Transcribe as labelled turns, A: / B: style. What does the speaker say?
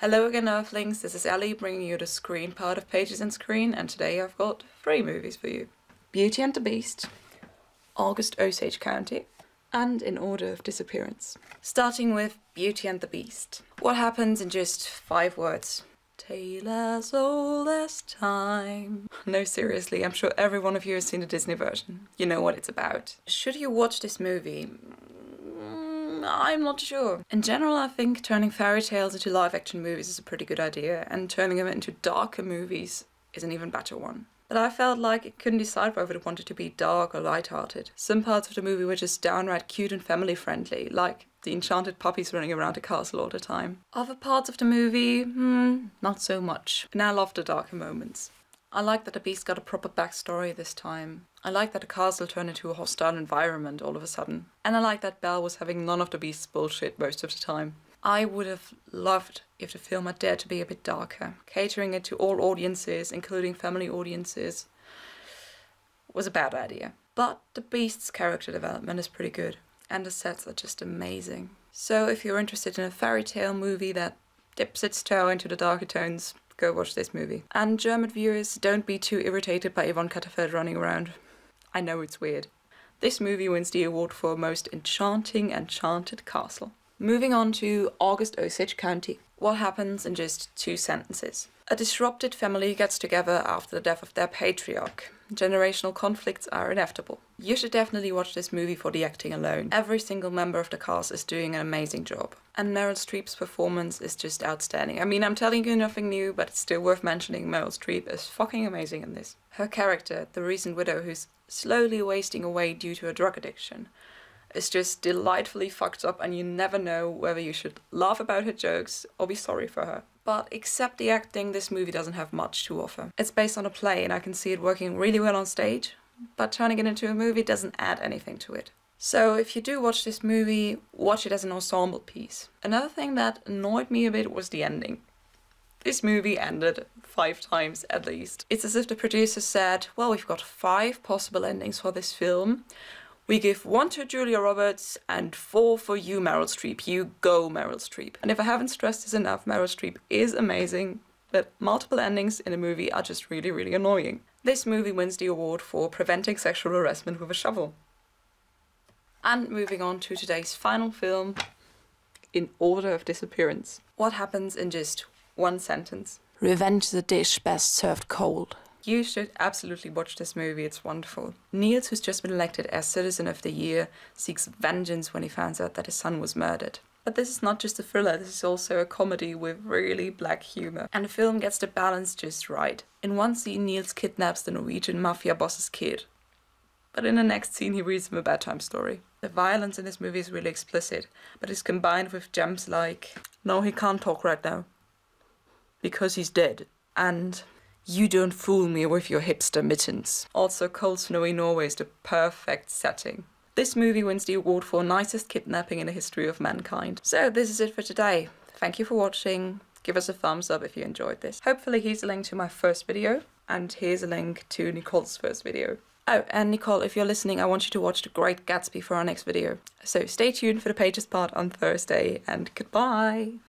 A: Hello again, Earthlings, this is Ellie bringing you the screen part of Pages and Screen, and today I've got 3 movies for you. Beauty and the Beast, Osage County, and In Order of Disappearance. Starting with Beauty and the Beast. What happens in just 5 words? Tale as old as time. No, seriously, I'm sure every one of you has seen the Disney version. You know what it's about. Should you watch this movie? I'm not sure. In general, I think turning fairy tales into live-action movies is a pretty good idea, and turning them into darker movies is an even better one. But I felt like it couldn't decide whether it wanted to be dark or light-hearted. Some parts of the movie were just downright cute and family-friendly, like the enchanted puppies running around the castle all the time. Other parts of the movie, not so much. And I love the darker moments. I like that the Beast got a proper backstory this time. I like that the castle turned into a hostile environment all of a sudden. And I like that Belle was having none of the Beast's bullshit most of the time. I would have loved if the film had dared to be a bit darker. Catering it to all audiences, including family audiences, was a bad idea. But the Beast's character development is pretty good, and the sets are just amazing. So if you're interested in a fairy tale movie that dips its toe into the darker tones, go watch this movie. And German viewers, don't be too irritated by Yvonne Katterfeld running around. I know it's weird. This movie wins the award for Most Enchanting Enchanted Castle. Moving on to Osage County. What happens in just 2 sentences? A disrupted family gets together after the death of their patriarch. Generational conflicts are inevitable. You should definitely watch this movie for the acting alone. Every single member of the cast is doing an amazing job. And Meryl Streep's performance is just outstanding. I mean, I'm telling you nothing new, but it's still worth mentioning Meryl Streep is fucking amazing in this. Her character, the recent widow who's slowly wasting away due to a drug addiction, is just delightfully fucked up, and you never know whether you should laugh about her jokes or be sorry for her. But except the acting, this movie doesn't have much to offer. It's based on a play and I can see it working really well on stage, but turning it into a movie doesn't add anything to it. So if you do watch this movie, watch it as an ensemble piece. Another thing that annoyed me a bit was the ending. This movie ended 5 times at least. It's as if the producers said, well, we've got 5 possible endings for this film. We give 1 to Julia Roberts and 4 for you, Meryl Streep. You go, Meryl Streep. And if I haven't stressed this enough, Meryl Streep is amazing, but multiple endings in a movie are just really, really annoying. This movie wins the award for preventing sexual harassment with a shovel. And moving on to today's final film, In Order of Disappearance. What happens in just 1 sentence? Revenge the dish best served cold. You should absolutely watch this movie, it's wonderful. Niels, who's just been elected as Citizen of the Year, seeks vengeance when he finds out that his son was murdered. But this is not just a thriller, this is also a comedy with really black humour. And the film gets the balance just right. In one scene, Niels kidnaps the Norwegian mafia boss's kid. But in the next scene, he reads him a bedtime story. The violence in this movie is really explicit, but it's combined with gems like, no, he can't talk right now, because he's dead, and you don't fool me with your hipster mittens. Also, cold snowy Norway is the perfect setting. This movie wins the award for nicest kidnapping in the history of mankind. So this is it for today. Thank you for watching. Give us a thumbs up if you enjoyed this. Hopefully here's a link to my first video, and here's a link to Nicole's first video. Oh, and Nicole, if you're listening, I want you to watch The Great Gatsby for our next video. So stay tuned for the Pages part on Thursday, and goodbye!